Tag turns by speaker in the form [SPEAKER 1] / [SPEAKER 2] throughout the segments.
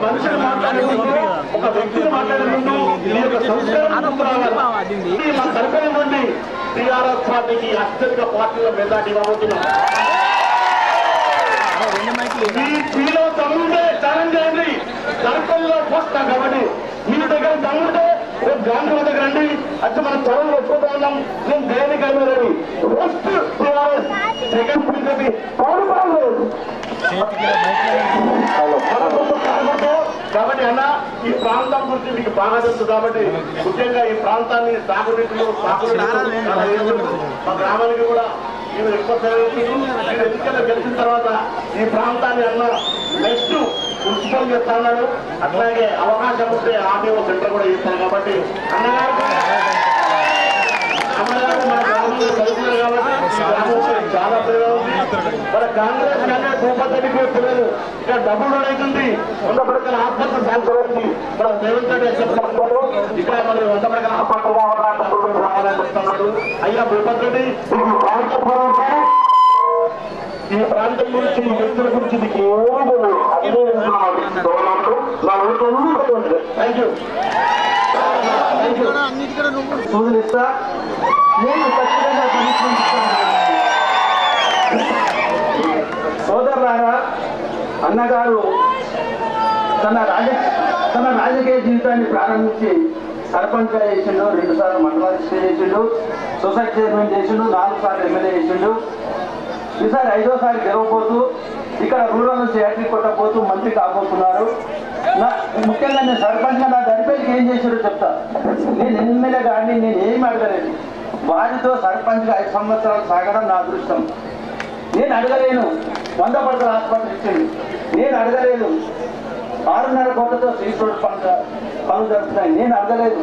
[SPEAKER 1] మనిషిని మాట్లాడే ముందు, ఒక వ్యక్తిని మాట్లాడే ముందు ఈ యొక్క సంస్కారం రావాలి. మా సర్పంచ్ నుండి టీఆర్ఎస్ పార్టీకి అత్యధిక పార్టీలో మెజార్టీ ఇవ్వబోతున్నాం. మీలో తమ్ముంటే ఛాలెంజ్ చేయండి. సర్పంచ్లో పోస్తా కాబట్టి మీ దగ్గర తమ్ముంటే రేపు గాంధీ దగ్గర రండి. అంటే మనం త్వరలో ఒప్పుకుంటూ ఉన్నాం. నేను దేనికి అయినారని ఫస్ట్ టీఆర్ఎస్ సెకండ్ బీజేపీ కాబట్టి అన్న ఈ ప్రాంతం గురించి మీకు బాగా తెలుసు కాబట్టి ముఖ్యంగా ఈ ప్రాంతాన్ని సాగునీటిలో మా గ్రామానికి కూడా మీరు ఎక్కువ మీరు ఎన్నికల్లో గెలిచిన తర్వాత ఈ ప్రాంతాన్ని అన్న నెక్స్ట్ మున్సిపల్ చేస్తా ఉన్నాడు. అట్లాగే అవకాశం ఉంటే ఆర్టీఓ సెంటర్ కూడా చేస్తాను కాబట్టి అన్నగారు మన గ్రామంలో చదువుతున్నారు కాబట్టి చాలా పిల్లలు ఉంది. మన కాంగ్రెస్ కానీ భూపతికి పిల్లలు ఇక్కడ డబ్బులు అవుతుంది. 100 పడకల ఆత్మహత్య సాగుతుంది. మన రేవంత్ రెడ్డి చెప్తున్నారు ఇక్కడ మరి 100 పడకల ఆత్మహత్య రావాలని చెప్తున్నాడు. అయ్యా భూపతి రెడ్డి ఈ ప్రాంతం గురించి ఈ వ్యక్తుల గురించి మీకు
[SPEAKER 2] సూచనిస్తా నేను ఖచ్చితంగా సోదరులారా, అన్నగారు తన రాజకీయ జీవితాన్ని ప్రారంభించి సర్పంచ్ గా చేసిండు, 2 సార్లు మండలాధికారి చేసిండు, సొసైటీ చైర్మన్ చేసిండు, 4 సార్లు ఎమ్మెల్యే చేసిండు. ఈసారి 5వ సారి గెలవబోతూ ఇక్కడ రూరల్ నుంచి హ్యాట్రిక్ కొట్టబోతూ మంత్రి కాబోతున్నారు. ముఖ్యంగా నేను సర్పంచ్గా నా దరిపేకి ఏం చేశారో చెప్తా. నేను ఎమ్మెల్యే కానీ నేను ఏమి అడగలేదు. వారితో సర్పంచ్గా 5 సంవత్సరాలు సాగడం నా అదృష్టం. నేను అడగలేను 100 పడకల ఆసుపత్రి ఇచ్చింది. నేను అడగలేదు 6.5 కోట్లతో సీసీ రోడ్ పనులు జరుగుతున్నాయి. నేను అడగలేదు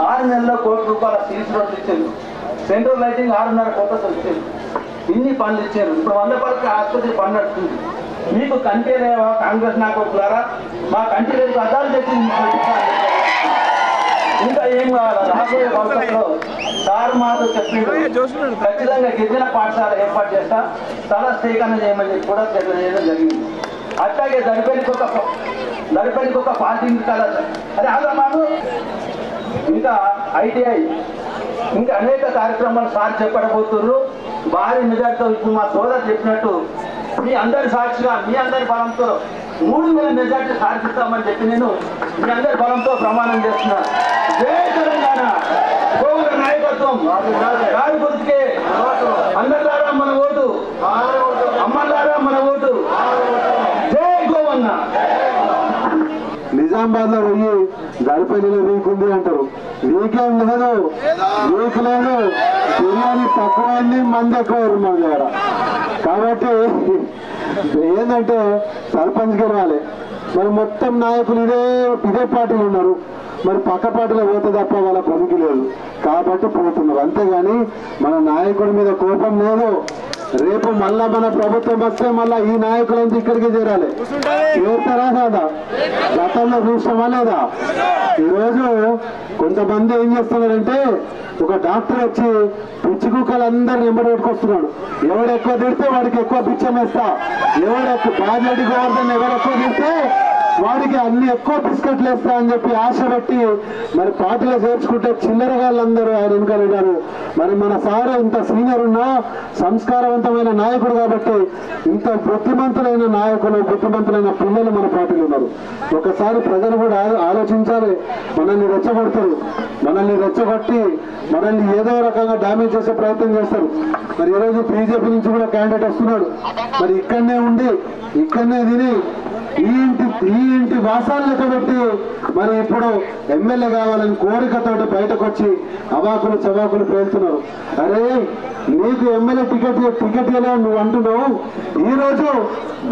[SPEAKER 2] 6 నెలల్లో ₹1 కోటి సీసీ రోడ్లు ఇచ్చింది. సెంట్రల్ లైటింగ్ 6.5 కోట్లతో ఇచ్చింది. ఇన్ని పనులు ఇచ్చారు. ఇప్పుడు 100 పడకల ఆసుపత్రి పని నడుస్తుంది. మీకు కంటే లేవా కాంగ్రెస్ నాయకులారా? మా కంటి లేదు అద్దాలు తెచ్చింది. ఇంకా ఏం కావాలా? రాబోయే భవిష్యత్తులో సార్ మాతో చెప్పిండు ఖచ్చితంగా గిరిజన పాఠశాల ఏర్పాటు చేస్తా, చాలా స్వీకరణ చేయమని చెప్పి కూడా చేయడం జరిగింది. అట్లాగే దరిపల్లికి ఒక పార్కింగ్ కలర్ అదే ఆగమాను, ఇంకా ITI, ఇంకా అనేక కార్యక్రమాలు సార్ చెప్పబోతున్నారు. భారీ మెజార్టీతో ఇప్పుడు మా సోదరు చెప్పినట్టు మీ అందరి సాక్షిగా మీ అందరి బలంతో 3000 మెజార్టీ సాధిస్తామని చెప్పి నేను మీ అందరి బలంతో ప్రమాణం చేస్తున్నాను. జై తెలంగాణ, గోవుల నాయకత్వం, గాలి గుర్తుకే అందరిలారా మన ఓటు, అమ్మలారా మన ఓటు. జై గోవన్న.
[SPEAKER 3] నిజామాబాద్ లో పోయి దరిపల్లిలో వీకుంది అంటారు. వీకేం లేదు, వీక్ లేదు. బిర్యానీ తక్కువైంది, మంది ఎక్కువ మన దగ్గర. కాబట్టి ఏంటంటే సర్పంచ్ గెలవాలి. మరి మొత్తం నాయకులు ఇదే పార్టీలు ఉన్నారు. మరి పక్క పార్టీలో పోతే తప్ప వాళ్ళ పనికి లేదు కాబట్టి పోతున్నారు. అంతేగాని మన నాయకుడి మీద కోపం లేదు. రేపు మళ్ళా మన ప్రభుత్వం వస్తే మళ్ళా ఈ నాయకులంతా ఇక్కడికి చేరాలి. చేరుతారా కాదా? గతంలో చూసామా లేదా? ఈరోజు కొంతమంది ఏం చేస్తున్నారంటే ఒక డాక్టర్ వచ్చి పిచ్చి కుక్కలందరినీ ఎంబడి పెట్టుకొస్తున్నాడు. ఎవడు ఎక్కువ తిడితే వాడికి ఎక్కువ పిచ్చం వేస్తా, ఎవడు బాధ్యత గోవర్ధన్ ఎవరు ఎక్కువ తిడితే వాడికి అన్ని ఎక్కువ బిస్కెట్లు వేస్తా అని చెప్పి ఆశ పెట్టి మరి పార్టీలో చేర్చుకుంటే చిల్లర వాళ్ళందరూ ఆయన వెనుకలున్నారు. మరి మన సారు ఇంత సీనియర్ ఉన్నా సంస్కారవంతమైన నాయకుడు కాబట్టి ఇంత బుద్ధిమంతులైన నాయకులు, బుద్ధిమంతులైన పిల్లలు మన పార్టీలో ఉన్నారు. ఒకసారి ప్రజలు కూడా ఆలోచించాలి. మనల్ని రెచ్చగొడతారు, మనల్ని రెచ్చగొట్టి మనల్ని ఏదో రకంగా డ్యామేజ్ చేసే ప్రయత్నం చేస్తారు. మరి ఈరోజు బీజేపీ నుంచి కూడా క్యాండిడేట్ వస్తున్నాడు. మరి ఇక్కడనే ఉండి ఇక్కడనే తిని ఈ ఇంటి వాసాలు లెక్క పెట్టి మరి ఇప్పుడు ఎమ్మెల్యే కావాలని కోరికతో బయటకు వచ్చి అవాకులు చవాకులు పేలుతున్నారు. అరే నీకు ఎమ్మెల్యే టికెట్ ఇలా నువ్వు అంటున్నావు. ఈ రోజు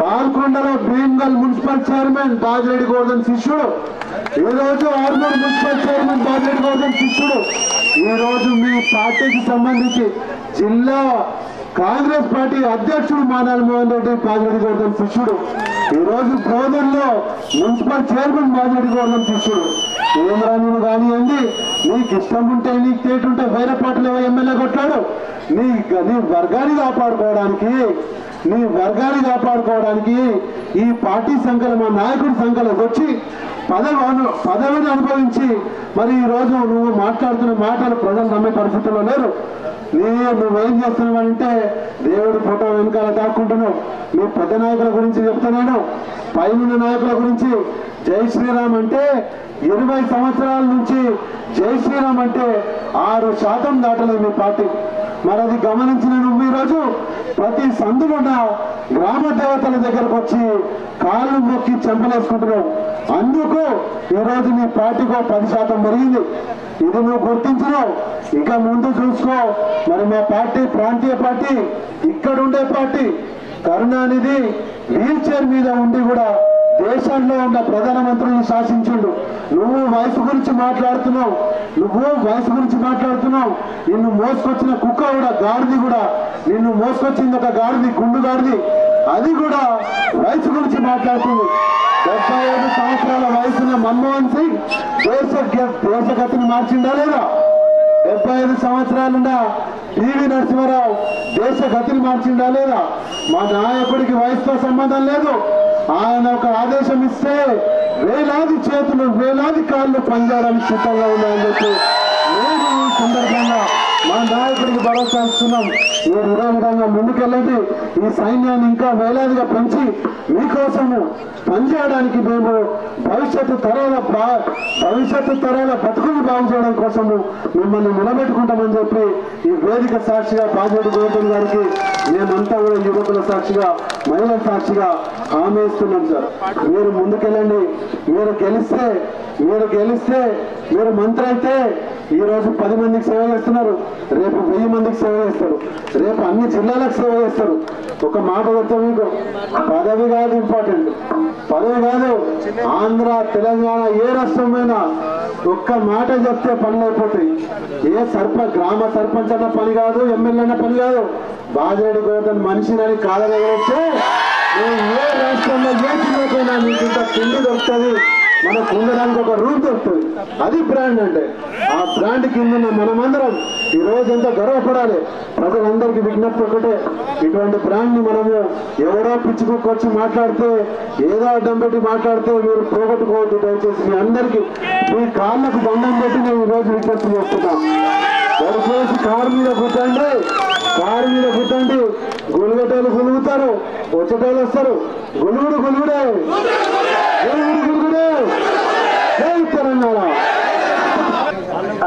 [SPEAKER 3] బాల్కొండలో భీమ్గల్ మున్సిపల్ చైర్మన్ బాజిరెడ్డి గోవర్ధన్ శిష్యుడు, ఈ రోజు ఆర్మూర్ మున్సిపల్ చైర్మన్ బాజిరెడ్డి గోవర్ధన్ శిష్యుడు, ఈ రోజు మీ పార్టీకి సంబంధించి జిల్లా కాంగ్రెస్ పార్టీ అధ్యక్షుడు మానాల్ మోహన్ రెడ్డి బాజిరెడ్డి గోవర్ధన్ శిష్యుడు, ఈ రోజు బోధన్లో మున్సిపల్ చైర్మన్ బాజిరెడ్డి గోవర్ధన్ శిష్యుడు. ఏమరా నువ్వు కానివ్వండి, నీకు ఇష్టం ఉంటే నీకు తేటుంటే వేరే పార్టీలో ఎమ్మెల్యే కొట్టాడు. నీ వర్గాన్ని కాపాడుకోవడానికి నీ వర్గాన్ని కాపాడుకోవడానికి ఈ పార్టీ సంఖ్యలు మా నాయకుడి సంఖ్యలు వచ్చి పదవిని అనుభవించి మరి ఈ రోజు నువ్వు మాట్లాడుతున్న మాటలు ప్రజలు నమ్మే పరిస్థితుల్లో లేరు. నువ్వేం చేస్తున్నావంటే దేవుడి ఫోటో వెనకాల దాక్కుంటున్నావు. నీ పెద్ద నాయకుల గురించి చెప్తున్నాను, పైన నాయకుల గురించి. జై శ్రీరామ్ అంటే 20 సంవత్సరాల నుంచి జై శ్రీరామ్ అంటే 6% దాటలేదు మీ పార్టీ. మరి అది గమనించిన నువ్వు ఈరోజు ప్రతి సందులున్న గ్రామ దేవతల దగ్గరకు వచ్చి కాళ్ళు మొక్కి చెంపలేసుకుంటున్నావు. అందుకు ఈరోజు నీ పార్టీకి 10% పెరిగింది. ఇది నువ్వు గుర్తించినావు. ఇక ముందు చూసుకో. మరి మా పార్టీ ప్రాంతీయ పార్టీ, ఇక్కడ ఉండే పార్టీ. కరుణానిధి వీల్ చైర్ మీద ఉండి కూడా దేశంలో ఉన్న ప్రధానమంత్రులను శాసించుండు. నువ్వు వయసు గురించి మాట్లాడుతున్నావు. నిన్ను మోసుకొచ్చిన కుక్క కూడా, గాడిది కూడా, నిన్ను మోసుకొచ్చింది ఒక గాడిది, గుండు గాడిది, అది కూడా వయసు గురించి మాట్లాడుతుంది. 75 సంవత్సరాల వయసున్న మన్మోహన్ సింగ్ దేశగతిని మార్చిందా లేదా? 75 సంవత్సరాలున్న పివి నరసింహారావు దేశగతిని మార్చిందా లేదా? మా నాయకుడికి వయసుతో సంబంధం లేదు. ఆయన ఒక ఆదేశం ఇస్తే వేలాది చేతులు వేలాది కాళ్ళు పనిచేయడానికి సిద్ధంగా ఉన్నాయని చెప్పి నేను ఈ సందర్భంగా మా నాయకుడికి భరోసా ఇస్తున్నాం. మీరు ఇదే విధంగా ముందుకెళ్ళండి. ఈ సైన్యాన్ని ఇంకా వేలాదిగా పెంచి మీకోసము పనిచేయడానికి మేము భవిష్యత్తు తరాల బతుకులు బాగు చేయడం కోసము మిమ్మల్ని నిలబెట్టుకుంటామని చెప్పి ఈ వేదిక సాక్షిగా బాజేటి గోవర్ధన్ గారికి మేమంతా కూడా యువకుల సాక్షిగా, మహిళల సాక్షిగా హామీ ఇస్తున్నాం సార్. మీరు ముందుకెళ్ళండి. మీరు గెలిస్తే మీరు మంత్రి అయితే ఈరోజు 10 మందికి సేవ చేస్తున్నారు, రేపు 1000 మందికి సేవ చేస్తారు, రేపు అన్ని జిల్లాలకు సేవ చేస్తారు. ఒక మాట చెప్తా మీకు, పదవి కాదు ఇంపార్టెంట్, పదవి కాదు. ఆంధ్ర, తెలంగాణ ఏ రాష్ట్రమైనా ఒక్క మాట చెప్తే పనులు అయిపోతాయి. గ్రామ సర్పంచ్ అన్న పని కాదు, ఎమ్మెల్యే అన్న పని కాదు. బాజిరెడ్డి గోవర్ధన్ మనిషినని కాదనగలిగితే ఏ రాష్ట్రంలో ఏ జిల్లాకైనా మీకు ఇంత తిండి దొరుకుతుంది, మనకు ఉండడానికి ఒక రూమ్ దొరుకుతుంది. అది బ్రాండ్ అంటే. ఆ బ్రాండ్ కింద మనమందరం ఈ రోజు ఎంత గర్వపడాలి. ప్రజలందరికీ విజ్ఞప్తి ఒకటే, ఇటువంటి బ్రాండ్ ని మనము ఎవరో పిచ్చుకొచ్చి మాట్లాడితే, ఏదో అడ్డం పెట్టి మాట్లాడితే మీరు పోగొట్టుకోవద్దు. దయచేసి మీ అందరికీ మీ కాళ్ళకు దండం పెట్టి నేను ఈరోజు విజ్ఞప్తి చేస్తున్నాం. దయచేసి కారు మీద కూర్చోండి, గులుగటోళ్ళు గులుగుతారు, వచ్చేటోళ్ళు వస్తారు. గులుగుడే జై తెలంగాణ.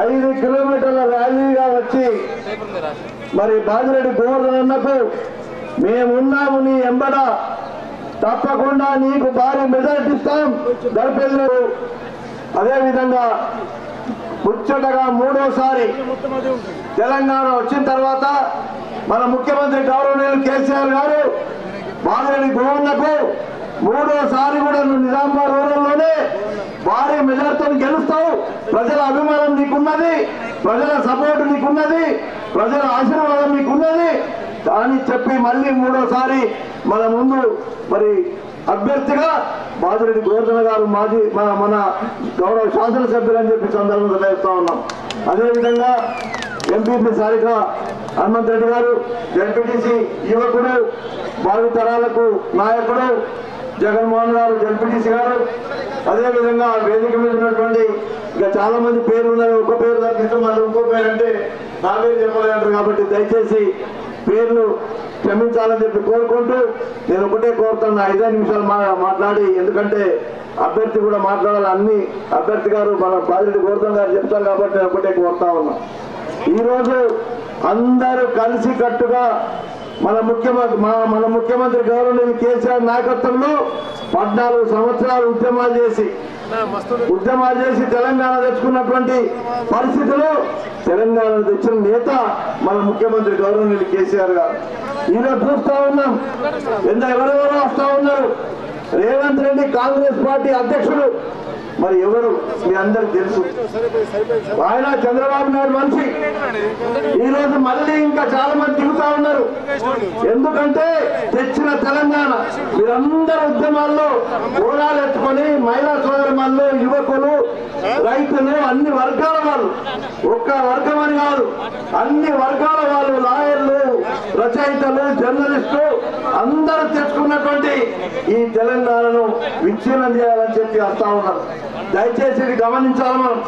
[SPEAKER 3] 5 కిలోమీటర్ల ర్యాలీగా వచ్చి మరి బాజిరెడ్డి గోవర్ధన్ అన్నకు మేమున్నాము నీ ఎంబడ, తప్పకుండా నీకు భారీ మెజారిటీ ఇస్తాం దళపల్లి. అదేవిధంగా ముచ్చటగా 3వసారి తెలంగాణ వచ్చిన తర్వాత మన ముఖ్యమంత్రి గౌరవనీయులు కేసీఆర్ గారు బాజిరెడ్డి గోవర్ధన్కు 3వసారి కూడా నువ్వు నిజామాబాద్ రూరల్లోనే భారీ మెజార్టీతో గెలుస్తావు, ప్రజల అభిమానం నీకున్నది, ప్రజల సపోర్ట్ నీకున్నది, ప్రజల ఆశీర్వాదం నీకున్నది అని చెప్పి మళ్ళీ 3వసారి మన ముందు మరి అభ్యర్థిగా బాజిరెడ్డి గోవర్ధన్ గారు మన గౌరవ శాసనసభ్యులు అని చెప్పి సందర్భంగా తెలియజేస్తా ఉన్నాం. అదేవిధంగా ఎంపీపీ సారిక హనుమంత్ రెడ్డి గారు, జడ్పీటీసీ యువకుడు, భావితరాలకు నాయకుడు జగన్మోహన్ గారు, జడ్పీటీసీ గారు, అదేవిధంగా వేదిక మీద ఉన్నటువంటి ఇంకా చాలా మంది పేర్లు ఉన్నారు. ఒక పేరు తగ్గిస్తూ మళ్ళీ ఇంకో పేరు అంటే నా పేరు చెప్పలేంటారు. కాబట్టి దయచేసి పేర్లు క్షమించాలని చెప్పి కోరుకుంటూ నేను ఒకటే కోరుతాను, 5 నిమిషాలు మాట్లాడి, ఎందుకంటే అభ్యర్థి కూడా మాట్లాడాలి. అన్ని అభ్యర్థి గారు మన బాజిరెడ్డి గోవర్ధన్ గారు చెప్తారు కాబట్టి నేను ఒకటే కోరుతా ఉన్నా. ఈరోజు అందరూ కలిసి కట్టుగా మన ముఖ్యమంత్రి గౌరవనీయులు కేసీఆర్ నాయకత్వంలో 14 సంవత్సరాలు ఉద్యమాలు చేసి తెలంగాణ తెచ్చుకున్నటువంటి పరిస్థితులు, తెలంగాణ తెచ్చిన నేత మన ముఖ్యమంత్రి గౌరవనీయులు కేసీఆర్ గారు. ఈరోజు చూస్తా ఉన్నాం ఎవరెవరో వస్తా ఉన్నారు. రేవంత్ రెడ్డి కాంగ్రెస్ పార్టీ అధ్యక్షుడు, మరి ఎవరు మీ అందరికి తెలుసు. ఆయన చంద్రబాబు నాయుడు మనిషి. ఈరోజు మళ్ళీ ఇంకా చాలా మంది తిరుగుతా ఉన్నారు. ఎందుకంటే తెచ్చిన తెలంగాణ మీరందరూ ఉద్యమాల్లో ఊరాలు ఎత్తుకొని మహిళా సోదరులు, యువకులు, రైతులు, అన్ని వర్గాల వాళ్ళు, ఒక్క వర్గం అని కాదు, అన్ని వర్గాల వాళ్ళు, లాయర్లు,
[SPEAKER 1] రచయితలు, జర్నలిస్టులు అందరూ తెచ్చుకున్నటువంటి ఈ తెలంగాణను విచ్ఛిన్నం చేయాలని చెప్పి వస్తా ఉన్నారు. దయచేసి ఇది గమనించాలి. మనం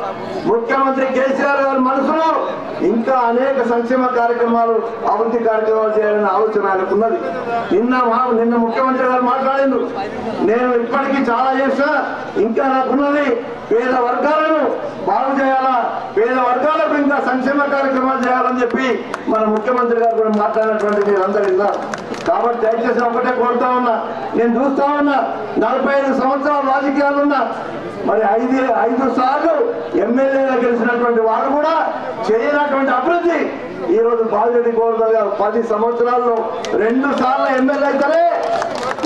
[SPEAKER 1] ముఖ్యమంత్రి కేసీఆర్ గారి మనసులో ఇంకా అనేక సంక్షేమ కార్యక్రమాలు, అభివృద్ధి కార్యక్రమాలు చేయాలనే ఆలోచన ఆయనకున్నది. నిన్న ముఖ్యమంత్రి గారు మాట్లాడిండు, నేను ఇప్పటికీ చాలా చేసినా ఇంకా నాకున్నది పేద వర్గాలను బాగు చేయాలా, పేద వర్గాలకు ఇంకా సంక్షేమ కార్యక్రమాలు చేయాలని చెప్పి మన ముఖ్యమంత్రి గారు కూడా మాట్లాడినటువంటి మీరందరూ విన్నారు. కాబట్టి దయచేసి ఒకటే కోరుతా ఉన్నా, నేను చూస్తా ఉన్నా 45 సంవత్సరాల రాజకీయాలున్నా మరి 5 సార్లు ఎమ్మెల్యేగా గెలిచినటువంటి వారు కూడా చేయనటువంటి అభివృద్ధి ఈ రోజు బాలిరెడ్డి గోవర్ధన్ గారు 10 సంవత్సరాల్లో 2 సార్లు ఎమ్మెల్యే అయితేనే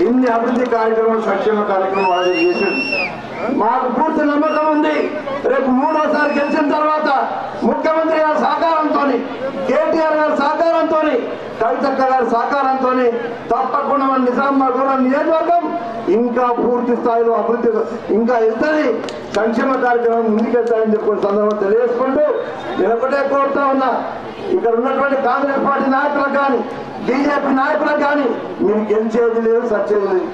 [SPEAKER 1] ఇన్ని అభివృద్ధి కార్యక్రమాలు, సంక్షేమ కార్యక్రమాలు చేసింది. మాకు పూర్తి నమ్మకం ఉంది, రేపు 3వసారి గెలిచిన తర్వాత ముఖ్యమంత్రి గారి సహకారంతో, కేటీఆర్ గారి సహకారంతో, కవితక్క గారి సహకారంతో తప్పకుండా మన నిజామాబాద్ రూరల్ నియోజకవర్గం ఇంకా పూర్తి స్థాయిలో అభివృద్ధి ఇంకా వెళ్తుంది, సంక్షేమ కార్యక్రమం ముందుకెళ్తాయని చెప్పిన సందర్భం తెలియజేసుకుంటూ నేను ఒకటే కోరుతా ఉన్నా, ఇక్కడ ఉన్నటువంటి కాంగ్రెస్ పార్టీ నాయకులకు కానీ, బీజేపీ నాయకులకు కానీ మీరు గెలిచేది లేదు, సచ్చేది లేదు.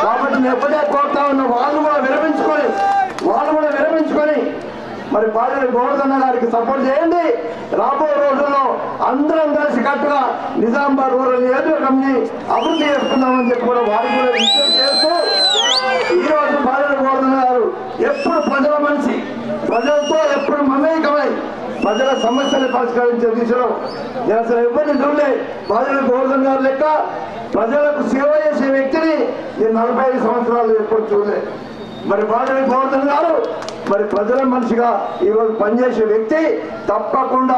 [SPEAKER 1] కాబట్టి నేను ఒకటే కోరుతా ఉన్నా, వాళ్ళు కూడా విరమించుకొని మరి బాలిరెడ్డి గోవర్ధన్ గారికి సపోర్ట్ చేయండి. రాబోయే రోజుల్లో అందరం కలిసి కట్టుగా నిజామాబాద్ రూరల్ నియోజకవర్గంని అభివృద్ధి చేసుకుందామని చెప్పి కూడా వారికి కూడా విజ్ఞప్తి చేస్తూ, ఈ రోజు బాలిరెడ్డి గోవర్ధన్ గారు ఎప్పుడు ప్రజల మనిషి, ప్రజలతో ఎప్పుడు మమేకమై ప్రజల సమస్యలు పరిష్కరించే దిశలో నేను అసలు ఎవరిని చూడలే. బాలిరెడ్డి గోవర్ధన్ గారు లెక్క ప్రజలకు సేవ చేసే వ్యక్తిని నేను 45 సంవత్సరాలు ఎప్పుడు చూడలే. మరి బాలిరెడ్డి గోవర్ధన్ గారు మరి ప్రజల మనిషిగా ఈరోజు పనిచేసే వ్యక్తి. తప్పకుండా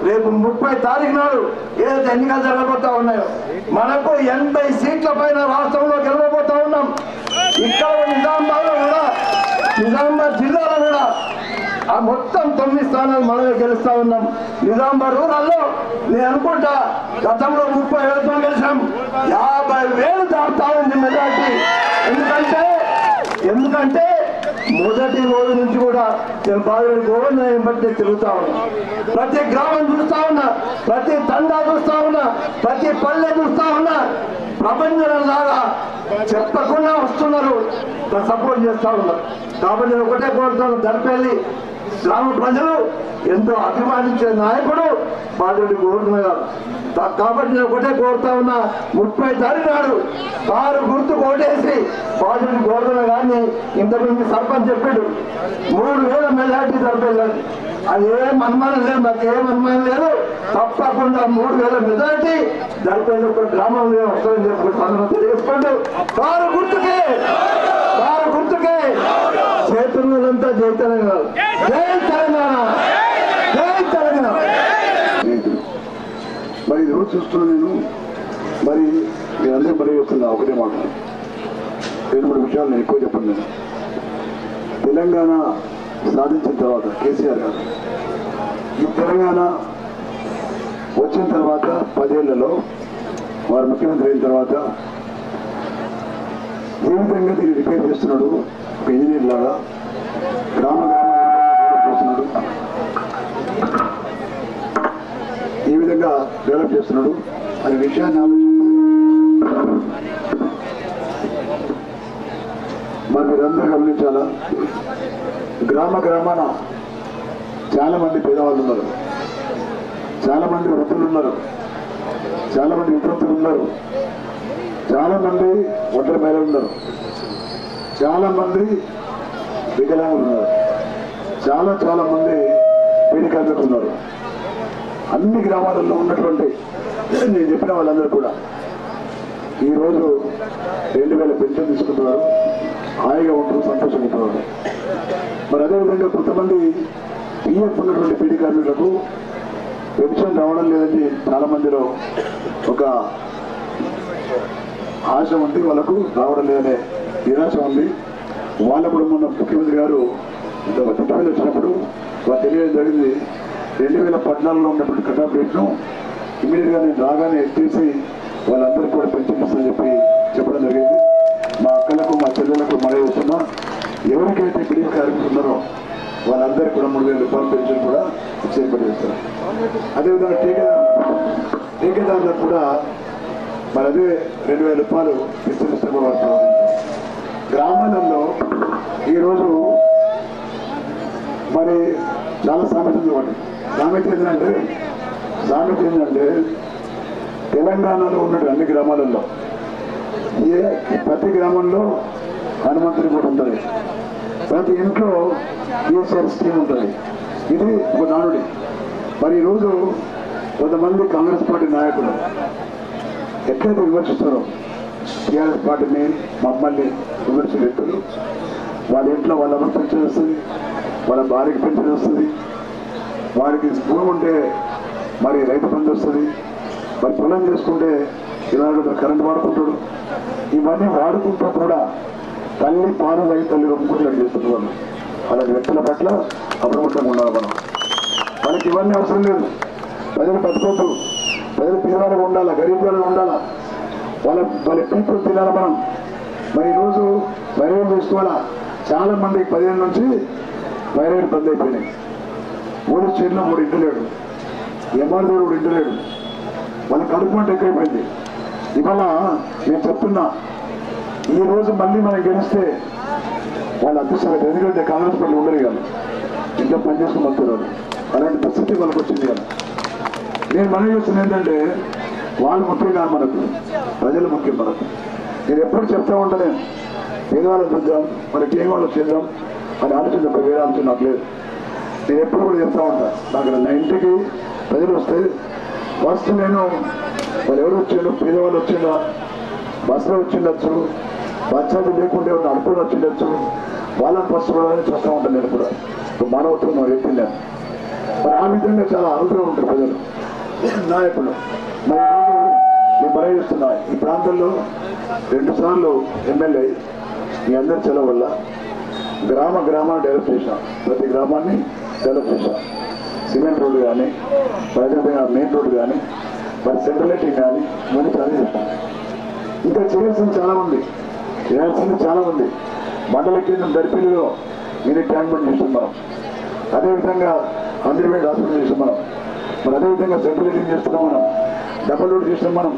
[SPEAKER 1] రేపు 30 తారీఖు నాడు ఏదైతే ఎన్నికలు జరగబోతా ఉన్నాయో, మనకు 80 సీట్ల పైన రాష్ట్రంలో గెలవబోతా ఉన్నాం. ఇక్కడ నిజామాబాద్ జిల్లాలో కూడా ఆ మొత్తం 9 స్థానాలు మనమే గెలుస్తా ఉన్నాం. నిజామాబాద్ రూరల్లో నేను అనుకుంటా గతంలో 30,000తో గెలిచాం, 50,000 దాటుతా ఉంది మెజార్టీ. ఎందుకంటే మొదటి రోజు నుంచి కూడా నేను బాలిరెడ్డి గోవర్ధన్ బట్టి తిరుగుతా ఉన్నా, ప్రతి గ్రామం చూస్తా ఉన్నా, ప్రతి తండా చూస్తా ఉన్నా, ప్రతి పల్లె చూస్తా ఉన్నా. ప్రపంచం లాగా చెప్పకుండా వస్తున్నారు, సపోర్ట్ చేస్తా ఉన్నారు. కాబట్టి నేను ఒకటే కోరుతాను, దర్పల్లి గ్రామ ప్రజలు ఎంతో అభిమానించే నాయకుడు బాలిరెడ్డి గోవర్ధన్ గారు. కాబట్టి నేను ఒకటే కోరుతా ఉన్నా, 30 తారీఖు నాడు కారు గుర్తు ఓటేసి బాలిరెడ్డి గోవర్ధన్ గారిని ఇంతకుముందు సర్పంచ్ చెప్పాడు 3,000 మెజార్టీ సరిపోయిందని. అది ఏం అనుమానం లేదు, మాకు ఏం అనుమానం లేదు. తప్పకుండా 3,000 మెజార్టీ దర్పల్లి ఒక గ్రామంలో వస్తుందని చెప్పి సందర్భం తెలియజేసుకోండి. కారు గుర్తుకే చేతులంతా జై తెలంగాణ, జై తెలంగాణ, జై తెలంగాణ.
[SPEAKER 3] మరి ఈరోజు చూస్తున్నా నేను, మరి మీరందరూ మరి వస్తున్నా ఒకటే మాట, 2-3 విషయాలు నేను ఎక్కువ చెప్పండి. నేను తెలంగాణ సాధించిన తర్వాత కేసీఆర్ గారు ఈ తెలంగాణ వచ్చిన తర్వాత 10 ఏళ్లలో వారు ముఖ్యమంత్రి అయిన తర్వాత ఏ విధంగా దీన్ని రిపేర్ చేస్తున్నాడు, ఒక ఇంజనీర్ లాగా గ్రామ చేస్తున్నాడు, ఏ విధంగా డెవలప్ చేస్తున్నాడు అనే విషయాన్ని మరి మీరందరూ గమనించాలా. గ్రామాన చాలా మంది పేదవాళ్ళు ఉన్నారు, చాలా మంది వృద్ధులు ఉన్నారు, చాలా మంది వితంతులు ఉన్నారు, చాలా మంది ఒంటరి మహిళలు ఉన్నారు, చాలా మంది వికలాంగులు ఉన్నారు, చాలా మంది పీడికాంతలు ఉన్నారు. అన్ని గ్రామాలలో ఉన్నటువంటి నేను చెప్పిన వాళ్ళందరూ కూడా ఈరోజు 2,000 పెన్షన్ తీసుకుంటున్నారు, హాయిగా ఉంటారు, సంతోషపడుతున్నారు. మరి అదేవిధంగా కొంతమంది పిఎఫ్ ఉన్నటువంటి పీడి కార్మికులకు పెన్షన్ రావడం లేదని చాలా మందిలో ఒక ఆశ ఉంది, వాళ్ళకు రావడం లేదనే నిరాశ ఉంది. వాళ్ళకు మొన్న ముఖ్యమంత్రి గారు తిట్టుపల్లి వచ్చినప్పుడు వాళ్ళు తెలియడం జరిగింది, 2014లో ఉన్నటువంటి కటాఫ్ రేట్ను ఇమీడియట్గా నేను రాగానే ఎత్తేసి వాళ్ళందరికీ కూడా పెన్షన్ ఇస్తానని చెప్పడం జరిగింది. మా అక్కలకు, మా చెల్లెలకు మనవి చేస్తున్నా, ఎవరికైతే పీడిఎఫ్ కార్మికులు ఉన్నారో వాళ్ళందరికీ కూడా 3,000 రూపాయల పెన్షన్ కూడా ఇచ్చేపడి చేస్తారు. అదేవిధంగా టీకా ఠేకేదారులకు కూడా మరి అదే 2000 రూపాయలు విస్తరిస్తూ గ్రామాలలో ఈరోజు మరి చాలా సామెతలు పడి సామెత ఏంటంటే తెలంగాణలో ఉన్న అన్ని గ్రామాలలో ప్రతి గ్రామంలో హనుమంతుడి కూడా ఉంటుంది, ప్రతి ఇంట్లో ఈఎస్ఆర్ స్కీమ్ ఉంటుంది. ఇది ఒక నానుడి. మరి ఈరోజు కొంతమంది కాంగ్రెస్ పార్టీ నాయకులు ఎట్లయితే విమర్శిస్తారో టీఆర్ఎస్ పార్టీని మమ్మల్ని విమర్శలు వ్యక్తులు వాళ్ళ ఇంట్లో వాళ్ళ అమ్మ పెన్షన్ వస్తుంది, వాళ్ళ భార్యకి పెన్షన్ వస్తుంది, వారికి భూమి ఉంటే మరి రైతు బంధు వస్తుంది, మరి పొలం చేసుకుంటే ఇలాగ కరెంట్ వాడుకుంటాడు. ఇవన్నీ వాడుకుంటూ కూడా తల్లి పాలు రైతు తల్లి రొమ్ముకుంటూ చేస్తున్నారు వాళ్ళు. అలాంటి వ్యక్తుల పట్ల అప్రమత్తంగా ఉండాలి మనం. మనకి ఇవన్నీ అవసరం లేదు. ప్రజలు బతుకోవద్దు, ప్రజలు పేదవాళ్ళగా ఉండాలా, గరీబ్ వాళ్ళగా ఉండాలా, వాళ్ళ పీపుల్ తినాలి మనం. మరి ఈరోజు వైరల్ చేసుకోవాలా. చాలా మందికి 10 ఏళ్ళ నుంచి వైరల్ బంద్ అయిపోయినాయి. పోలీస్ స్టేషన్లో 3 ఇంటి లేడు, ఎంఆర్ఓ 3 ఇంటి లేడు, వాళ్ళ కడుపుమంటే ఎక్కువైపోయింది. ఇవాళ నేను చెప్తున్నా, ఈ రోజు మళ్ళీ మనం గెలిస్తే వాళ్ళ అదృష్టం. ఎందుకంటే కాంగ్రెస్ పార్టీ ఉండరు కాదు, ఇంకా పనిచేసుకుని వస్తున్నారు. అలాంటి పరిస్థితి మనకు వచ్చింది కదా. నేను మనం చేస్తున్నా ఏంటంటే వాళ్ళు ముఖ్యం కాదు మనకు, ప్రజలు ముఖ్యం మనకు. నేను ఎప్పుడు చెప్తా ఉంటాను, పేదవాళ్ళని చూద్దాం, మనకి ఏం వాళ్ళు చేద్దాం అని ఆలోచన వేరే ఆలోచన నాకు లేదు. నేను ఎప్పుడు కూడా చెప్తా ఉంటాను. నాకు నా ఇంటికి ప్రజలు వస్తే ఫస్ట్ నేను వాళ్ళు ఎవరు వచ్చారు, పేదవాళ్ళు వచ్చిందా, బస్సులో వచ్చిండొచ్చు, బస్సాది లేకుంటే ఎవరు అనుకుని వచ్చిండొచ్చు, వాళ్ళని ఫస్ట్ చూడాలని చూస్తూ ఉంటాను. నేను కూడా మానవత్వం చెప్పింది. మరి ఆ విధంగా చాలా అరుదుగా ఉంటారు ప్రజలు నాయకులు. మరి నేను పని చేస్తున్నా ఈ ప్రాంతంలో 2 సార్లు ఎమ్మెల్యే మీ అందరి చెలవు వల్ల గ్రామాన్ని డెవలప్ చేశాం. ప్రతి గ్రామాన్ని డెవలప్ చేశాం. సిమెంట్ రోడ్డు కానీ, ప్రజా మెయిన్ రోడ్డు కానీ, మరి సెంట్రల్ లైటింగ్ కానీ ఇవన్నీ చాలా చేస్తాం. ఇంకా చేయాల్సింది చాలా ఉంది. మండల కేంద్రం దరిపిల్లిలో మినీ ట్యాంక్ బండ్ చేస్తాం మనం. అదేవిధంగా అందిరివేడ్ హాస్పిటల్ చేస్తాం మనం. మరి అదేవిధంగా సెంట్రల్ లైటింగ్ చేస్తున్నాం మనం, డబల్ రోడ్ చేస్తాం మనం.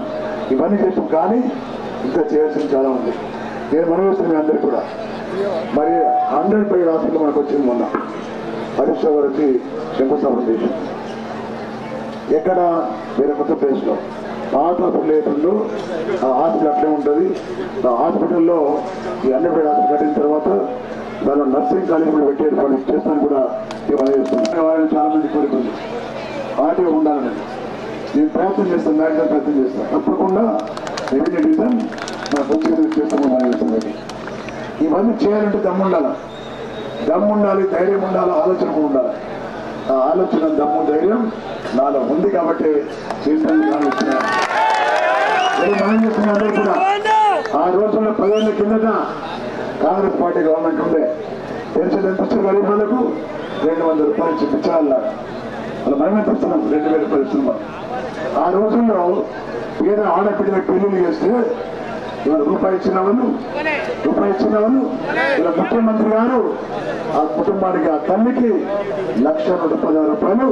[SPEAKER 3] ఇవన్నీ చేస్తాం, కానీ ఇంకా చేయాల్సింది చాలా ఉంది. నేను మనం వేస్తున్నాం అందరికీ కూడా. మరి 100 బెడ్ హాస్పిటల్ మనకు వచ్చింది మొన్న. హరీష్ రావు గారికి శంకుస్థాపన చేశాం. ఎక్కడ వేరే కొత్త ప్లేస్లో పాత హాస్పిటల్ ఏతుందో ఆ హాస్పిటల్ అట్లే ఉంటుంది. ఆ హాస్పిటల్లో ఈ 100 బెడ్ హాస్పిటల్ కట్టిన తర్వాత దానిలో నర్సింగ్ కాలేజ్ కూడా పెట్టి ఏర్పాటు చేస్తాను కూడా మనం చేస్తున్నాం. వాళ్ళని చాలా మంది కోరుకుంది ఆర్టీఓ ఉండాలని నేను ప్రయత్నం చేస్తాను, మ్యాక్సిమం ప్రయత్నం చేస్తాను. తప్పకుండా రెవెన్యూ డివిజన్ మన పూర్తిగా చేస్తామని మనం చేస్తున్నాం. ఇవన్నీ చేయాలంటే దమ్ముండాలి, ధైర్యం ఉండాలి, ఆలోచన కూడా ఉండాలి. ఆ ఆలోచన, దమ్ము, ధైర్యం నాలో ఉంది కాబట్టి చేస్తాను. మనం చేస్తున్న అందరూ కూడా ఆ రోజుల్లో 10 ఏళ్ల కిందట కాంగ్రెస్ పార్టీ గవర్నమెంట్ ఉండే పెన్షన్ ఎంత ఇచ్చారు గరీబ్ వాళ్ళకు 200 రూపాయలు చూపించాలన్నా వాళ్ళు మనం ఎంత ఇస్తున్నాం 2000 రూపాయలు ఇస్తున్నాం. ఆ రోజుల్లో పేద ఆడపిల్లలకు పెళ్లిళ్ళు చేస్తే ఇవాళ రూపాయి ఇచ్చిన వాళ్ళు ఇలా ముఖ్యమంత్రి గారు ఆ కుటుంబానికి, ఆ తల్లికి 1,16,000 రూపాయలు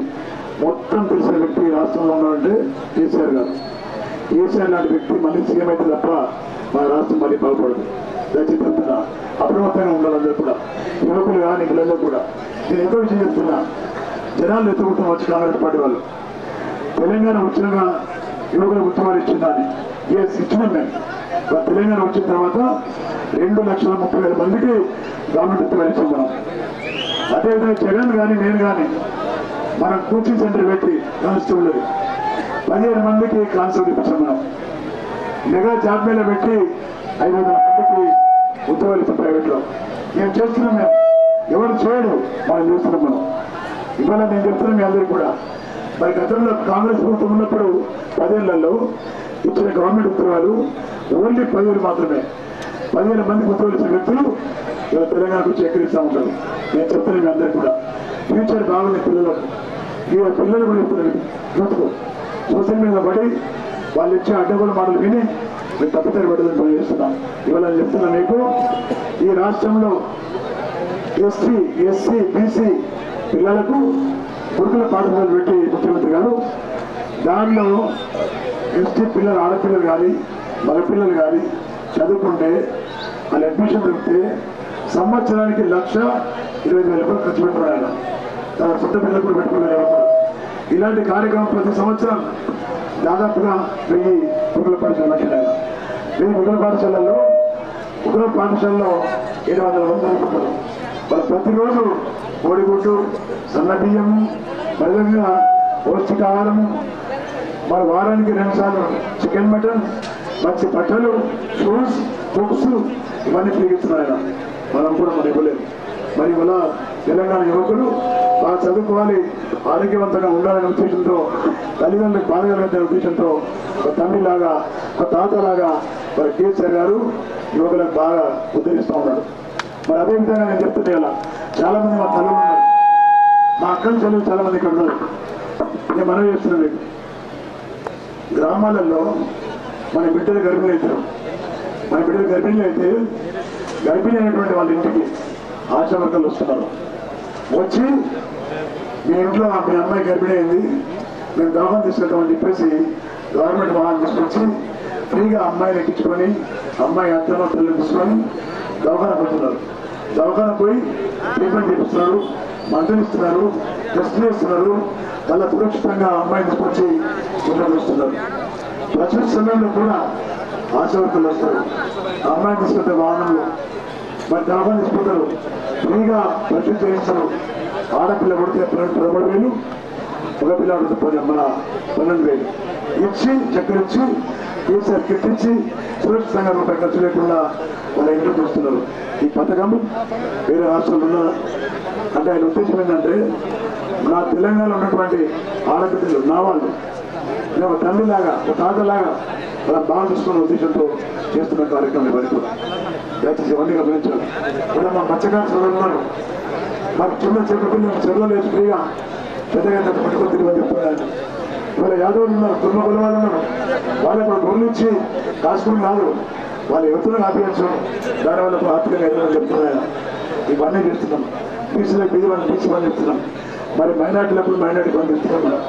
[SPEAKER 3] మొత్తం తెలిసిన వ్యక్తి రాష్ట్రంలో ఉన్నారంటే కేసీఆర్ గారు. కేసీఆర్ లాంటి వ్యక్తి మళ్ళీ సీఎం అయితే తప్ప మన రాష్ట్రం మళ్ళీ బాగుపడదు. దయచేసి చెప్తున్నా, అప్రమత్తంగా ఉండాలి అందరూ కూడా, యువకులు కానీ పిల్లలు కూడా. నేను ఎంతో విషయం చెప్తున్నా, జనాలు ఎత్తుకుంటాం వచ్చి కాంగ్రెస్ పార్టీ వాళ్ళు తెలంగాణ వచ్చినాక యువకులకు ఉద్యమాలు ఇచ్చిందని ఇచ్చినాం మేము. తెలంగాణ వచ్చిన తర్వాత 2,30,000 మందికి గవర్నమెంట్ ఉద్యోగాలు ఇచ్చాం మనం. అదేవిధంగా జగన్ కానీ నేను కానీ మనం కోచింగ్ సెంటర్ పెట్టి కానిస్టేబుల్ 15 మందికి కానిస్టేబుల్ ఇప్పించాం మనం. మెగా జాబ్ మేళ పెట్టి 500 మందికి ఉద్యోగాలు ఇస్తాం ప్రైవేట్లో. మేము చేస్తున్నాం, మేము ఎవరు చేయడు, మనం చేస్తున్నాం మనం. ఇవాళ నేను చెప్తున్నాం మీ అందరికీ కూడా. మరి గతంలో కాంగ్రెస్ ప్రభుత్వం ఉన్నప్పుడు 10 ఏళ్లలో ఇచ్చిన గవర్నమెంట్ ఉద్యోగాలు ఓన్లీ 10,000 మాత్రమే. 15 మందికి ఉద్యోగాలు ఇచ్చిన వ్యక్తులు ఇలా తెలంగాణకు వచ్చి ఎక్కడిస్తూ ఉంటారు. నేను చెప్తున్నాను మీ అందరికీ కూడా, ఫ్యూచర్ బాగుంది పిల్లలకు. పిల్లలు కూడా చెప్తున్నారు, యూత్కు సోషల్ మీడియా పడి వాళ్ళు ఇచ్చే అడ్డగోలు మాటలు విని మేము తప్పుతారు పెట్టదని పని చేస్తున్నాం. ఇవాళ చెప్తున్నా మీకు, ఈ రాష్ట్రంలో ఎస్సీ, బీసీ పిల్లలకు గురుకుల పాఠశాలలు పెట్టి ముఖ్యమంత్రి గారు దానిలో ఎస్టీ పిల్లలు ఆడపిల్లలు కానీ మగపిల్లలు కానీ చదువుకుంటే వాళ్ళు అడ్మిషన్ పెడితే సంవత్సరానికి 1,20,000 ఖర్చు పెట్టుకున్నాడు. తన సొంత పిల్లలు కూడా పెట్టుకున్నారు. ఇలాంటి కార్యక్రమం ప్రతి సంవత్సరం దాదాపుగా 1000 గురుకుల పాఠశాలలు పెట్టినారు. 1000 గురుకుల పాఠశాలలో 700 మంది చదువుకుంటారు. వాళ్ళు ప్రతిరోజు కోడిగుడ్డు, సన్న బియ్యము, బలంగా పౌష్టికాహారము, మరి వారానికి 2 సార్లు చికెన్, మటన్, మంచి బట్టలు, షూస్, బుక్స్ ఇవన్నీ తిరిగిస్తున్నారు. మనం కూడా మరి ఇవ్వలేదు. మరి ఇవాళ తెలంగాణ యువకులు బాగా చదువుకోవాలి, ఆరోగ్యవంతంగా ఉండాలనే ఉద్దేశంతో, తల్లిదండ్రులకు బాధ కలిగే ఉద్దేశంతో ఒక తండ్రిలాగా ఒక తాతలాగా మరి కేసీఆర్ గారు యువకులకు బాగా ఉద్ధరిస్తూ ఉన్నాడు. మరి అదేవిధంగా నేను చెప్తుంటే అలా చాలా మంది మా తల్లులు ఉన్నారు, మా అక్కలు చెల్లెలు చాలా మంది ఇక్కడ ఉన్నారు. నేను మనవి చేస్తున్నాను, మీకు గ్రామాలలో మన బిడ్డలు గర్భిణీలు అవుతారు. మన బిడ్డలు గర్భిణీలు అయితే గర్భిణీ అయినటువంటి వాళ్ళ ఇంటికి ఆశా వర్కర్లు వస్తున్నారు. వచ్చి మీ ఇంట్లో మీ అమ్మాయి గర్భిణీ అయింది, మేము దవాఖాన తీసుకెళ్తామని చెప్పేసి గవర్నమెంట్ వాహనం తీసుకొచ్చి ఫ్రీగా అమ్మాయిని ఎక్కించుకొని అమ్మాయి అత్తలో తల్లి తీసుకొని దవాఖాన పోతున్నారు. దవాఖాన పోయి ట్రీట్మెంట్ చేపిస్తున్నారు, మందులు ఇస్తున్నారు, టెస్టులు చేస్తున్నారు. చాలా సురక్షితంగా అమ్మాయిని తీసుకొచ్చి ఇంట్లో చూస్తున్నారు. ప్రస్తుత సమయంలో కూడా ఆశా వర్కర్లు వస్తారు, అమ్మాయిని తీసుకెళ్తే వాహనంలో మరి దవాఖాన తీసుకుంటారు, ఫ్రీగా పరిశుద్ధి చేయిస్తారు. ఆడపిల్ల పడితే 13,000, మగపిల్ల పడితే మన 12,000 ఇచ్చి చక్కెర ఇచ్చి కేసీఆర్ కిట్ ఇచ్చి సురక్షితంగా రూపాయి ఖర్చు లేకుండా వాళ్ళ ఇంట్లో చూస్తున్నారు. ఈ పథకం వేరే రాష్ట్రాలు ఉన్నదా అంటే ఆయన ఉద్దేశం ఏంటంటే నా తెలంగాణలో ఉన్నటువంటి ఆడపిల్లలు నా వాళ్ళు ఒక తండ్రిలాగా ఒక తాతలాగా వాళ్ళ బాగా చూసుకున్న ఉద్దేశంతో చేస్తున్న కార్యక్రమం ఇవన్నీ కూడా దయచేసి ఇవన్నీ గమనించాలి. ఇలా మా మత్స్యకారు చదువుతున్నారు, మాకు చిన్న చెప్పుకున్న చెరువులో లేదు ఫ్రీగా పెద్దగా పట్టుకొని తిరిగి చెప్తున్నాను. ఇవాళ యాదవులు ఉన్నారు, దుర్మ బలవాళ్ళు ఉన్నారు, వాళ్ళు ఇప్పుడు గొర్రెలు ఇచ్చి కాసుకుని కాదు, వాళ్ళు ఎవరితో ఆపించు, దానివల్ల ఆర్థికంగా ఎదురని చెప్తున్నాను. ఇవన్నీ చేస్తున్నాం. బీసీలకు బీజీలను బీసీమని చెప్తున్నాం. మరి మైనార్టీలకు మైనార్టీ బంధు ఇస్తున్నాం, మనం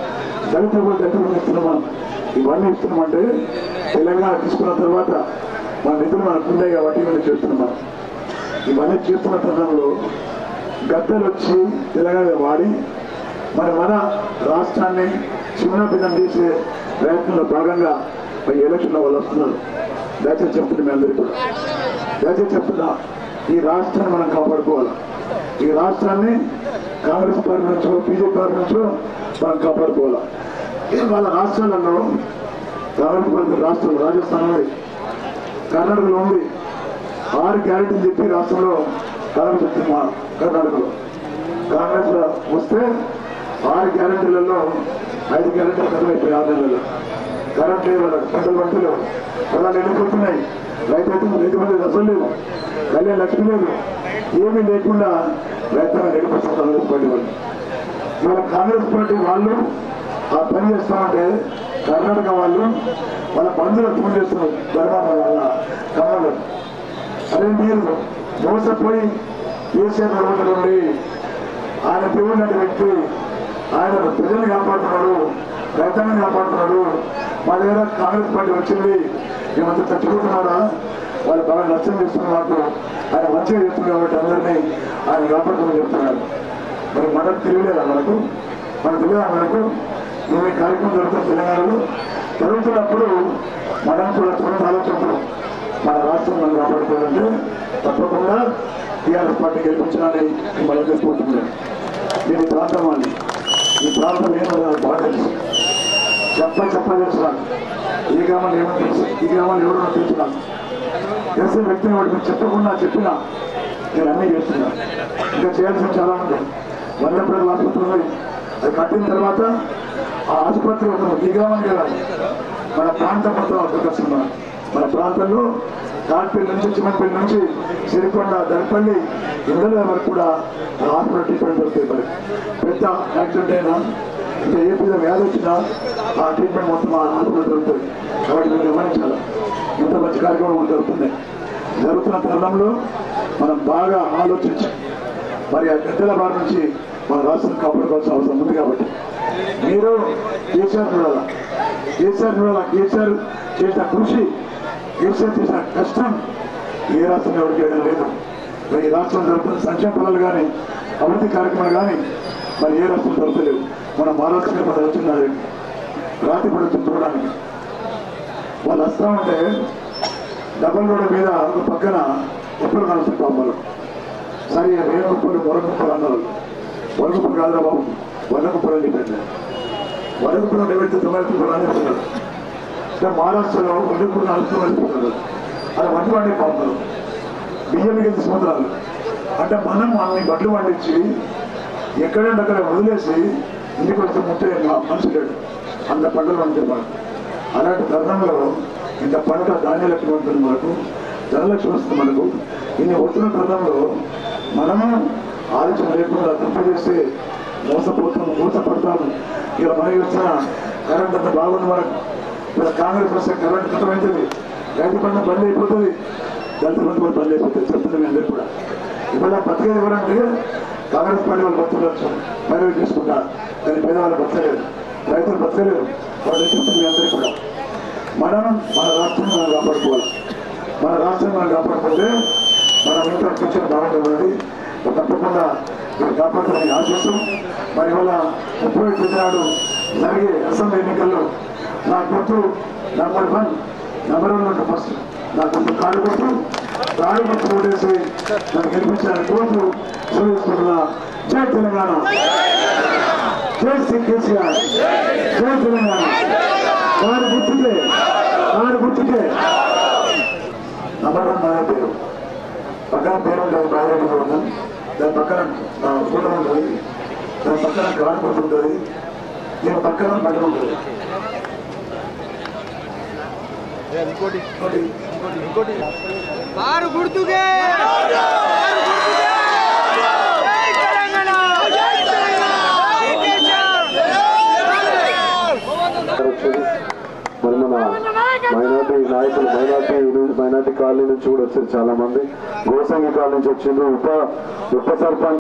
[SPEAKER 3] దళితులకు దళిత బంధు ఇస్తున్నాం. మనం ఇవన్నీ ఇస్తున్నామంటే తెలంగాణ తీసుకున్న తర్వాత మన నిధులు మనకు ఉన్నాయి కాబట్టి ఇవన్నీ చేస్తున్నాం. మనం ఇవన్నీ చేస్తున్న తరుణంలో గద్దెలు వచ్చి తెలంగాణ వాడి మన రాష్ట్రాన్ని చిన్న భిన్నం చేసే ప్రయత్నంలో భాగంగా ఈ ఎలక్షన్లో వాళ్ళు వస్తున్నారు. దయచేసి చెప్తున్నా మీ అందరికీ కూడా, దయచేసి చెప్తున్నా, ఈ రాష్ట్రాన్ని మనం కాపాడుకోవాలి. ఈ రాష్ట్రాన్ని కాంగ్రెస్ పార్టీ నుంచో బీజేపీ పార్టీ నుంచో మనం కాపాడుకోవాలి. వాళ్ళ రాష్ట్రాలలో కాంగ్రెస్ పార్టీ రాష్ట్రం రాజస్థాన్ ఉంది, కర్ణాటకలో ఉంది. 6 గ్యారెంటీలు చెప్పి రాష్ట్రంలో కాంగ్రెస్ వచ్చింది. మా కర్ణాటకలో కాంగ్రెస్ వస్తే 6 గ్యారెంటీలలో 5 గ్యారెంటీలు కథమైపోయి 6 నెలల్లో. కరెంట్ లేదు, వాళ్ళకి పంటలు పంటలు పొలాలు ఎండిపోతున్నాయి, రైతు మంది అసలు లేదు, కళ్యాణ లక్ష్మి లేదు, ఏమీ లేకుండా రైతాంగా నడిపిస్తారు కాంగ్రెస్ పార్టీ వాళ్ళు. మన కాంగ్రెస్ పార్టీ వాళ్ళు ఆ పని చేస్తామంటే కర్ణాటక వాళ్ళు వాళ్ళ బంధువులు ఫోన్ చేస్తున్నారు ధర్మాన వాళ్ళ కమలు. అదే మీరు మోసపోయి కేసీఆర్ ప్రభుత్వం ఉండి ఆయన దేవుడు వ్యక్తి ఆయన ప్రజల్ని కాపాడుతున్నాడు, రైతాంగాన్ని కాపాడుతున్నాడు. మా దగ్గర కాంగ్రెస్ పార్టీ వచ్చింది, మేమంతా చచ్చిపోతున్నారా, వాళ్ళు బాగా నష్టం చేస్తున్నారు, మాకు ఆయన మంచిగా చేస్తున్నారు కాబట్టి అందరినీ ఆయన కాపాడుతుందని చెప్తున్నారు. మరి మనకు తెలియలేదా, మనకు తెలియదా, మనకు ఈ కార్యక్రమం జరుగుతుంది తెలంగాణలో జరుగుతున్నప్పుడు మనం కూడా చూడండి ఆలోచనలు మన రాష్ట్రం మనం కాపాడుకోవాలంటే తప్పకుండా టీఆర్ఎస్ పార్టీ గెలిపించాలని మనం తెలుసుకుంటున్నాం. నేను ఈ ప్రాంతం అని ఈ ప్రాంతం ఏమో నాకు బాగా తెలుసు, చెప్ప తెలుసు. ఈ గ్రామాలు ఏమో తెలుసు, ఈ గ్రామాలు ఎవరో తెలుసున్నాను. తెలిసిన వ్యక్తిని వాడు మీరు చెప్పకుండా చెప్పినా నేను అన్నీ చేస్తున్నా. ఇంకా చేయాల్సిన చాలా ఉంది. వల్లపల్లి ఆసుపత్రి ఉంది, అది కట్టిన తర్వాత ఆ ఆసుపత్రి ఈ గ్రామానికి వెళ్ళాలి. మన ప్రాంతం మొత్తం అడ్డుకొస్తున్నాం. మన ప్రాంతంలో కాట్పల్లి నుంచి చిన్నపల్లి నుంచి సిరికొండ దర్పల్లి ఇందల వరకు కూడా హాస్పిటల్ ట్రీట్మెంట్ దొరుకుతాయి. మరి పెద్ద యాక్సిడెంట్ అయినా ఇంకా ఏ పెద్ద వ్యాధి వచ్చినా ఆ ట్రీట్మెంట్ మొత్తం ఆ హాస్పిటల్ దొరుకుతుంది. కాబట్టి మీరు గమనించాలి, ఇంత మంచి కార్యక్రమం జరుగుతున్నాయి. జరుగుతున్న తరుణంలో మనం బాగా ఆలోచించి మరి ఆ గద్దెల బారి నుంచి మన రాష్ట్రం కాపాడుకోవాల్సిన అవసరం ఉంది. కాబట్టి మీరు కేసీఆర్ చూడాలా, కేసీఆర్ చేసిన కృషి, కేసీఆర్ చేసిన కష్టం ఏ రాష్ట్రం ఎవరికి చేయడం లేదు. ఈ రాష్ట్రం జరుగుతున్న సంక్షేమ ఫలాలు కానీ అభివృద్ధి కార్యక్రమాలు కానీ మరి ఏ రాష్ట్రం జరపలేవు. మన మహారాష్ట్ర వచ్చినారు రాత్రి పడుతుంది చూడడానికి. వాళ్ళు వస్తా ఉంటే డబల్ రోడ్ మీద ఒక పక్కన ఉప్పులు కలుస్తుంది పాపలు. సరే వేణుకుప్పలు వరకుప్పలు అన్నారు. వరకుప్పలు కాదురా బాబు, వరకుప్పలు అని చెప్పారు. వరకుప్పలు నిలబెడితే 90 అని చెప్తున్నారు. మహారాష్ట్రలో వరకుప్పలు నడుస్తున్నారు. అది వంటి వండి పాపలు బియ్యం గెలిచి సముద్రాలు అంటే మనం అన్ని బట్టలు పండించి ఎక్కడంటే అక్కడ వదిలేసి ఇంటికి వస్తే ముట్టే మనిషి లేడు. అంత పంటలు పండించారు. అలాంటి తరుణంలో ఇంత పంట ధాన్యలక్ష్మి ఉంటుంది మనకు, ధనలక్ష్మి వస్తుంది మనకు. ఇన్ని వస్తున్న తరుణంలో మనము ఆలోచన లేకుండా తప్పు చేస్తే మోసపడతాము. ఇలా మనకి వచ్చిన కరెంట్ అంత బాగుంది మనకు. ఇలా కాంగ్రెస్ వస్తే కరెంట్ కట్టమైంది, రైతు పంట బంద్ అయిపోతుంది, దళిత బంధు కూడా బంద్ అయిపోతుంది. చెప్తుంది అందరూ కూడా. ఇవాళ బతికేది ఎవరంటే కాంగ్రెస్ పార్టీ వాళ్ళు బతకవచ్చు, ప్రైవేట్ చేసుకుంటారు. కానీ పేదవాళ్ళు బతకలేదు, రైతులు బతకలేరు. వాళ్ళు చెప్తుంది అందరూ కూడా. మనం మన రాష్ట్రాన్ని మనం కాపాడుకోవాలి. మన రాష్ట్రాన్ని మనం కాపాడుకుంటే మనం ఇంకా ఫ్యూచర్ బాగుంటుంది. తప్పకుండా మీరు కాపాడుతామని ఆశిస్తూ మరి ఇవాళ 31 నాడు జరిగే అసెంబ్లీ ఎన్నికల్లో నా గుర్తు నంబర్ 1 ఫస్ట్ నా గుర్తు కారు గుర్తు ఓటేసి నన్ను గెలిపించాలని కోరుతూ చూసుకుంటున్నా. జై తెలంగాణ, జై శ్రీ కేసీఆర్, జై తెలంగాణ. కారు గుర్తుకే నంబర్ 1 నాదే పేరు. పక్కన పేరు ఉంటుంది, బాధ్యత ఉంటుంది. దాని పక్కన ఫోటో ఉంటుంది, దాని పక్కన కారు గుర్తు ఉంటుంది, దీని పక్కన బట్టలు ఉంటుంది.
[SPEAKER 4] కారు గుర్తుకే
[SPEAKER 3] మరి మన మైనార్టీ నాయకులు మైనార్టీ కాలనీ నుంచి కూడా వచ్చారు చాలా మంది. గోసంగి కాలనీ నుంచి వచ్చిండ్రు. ఉప సర్పంచ్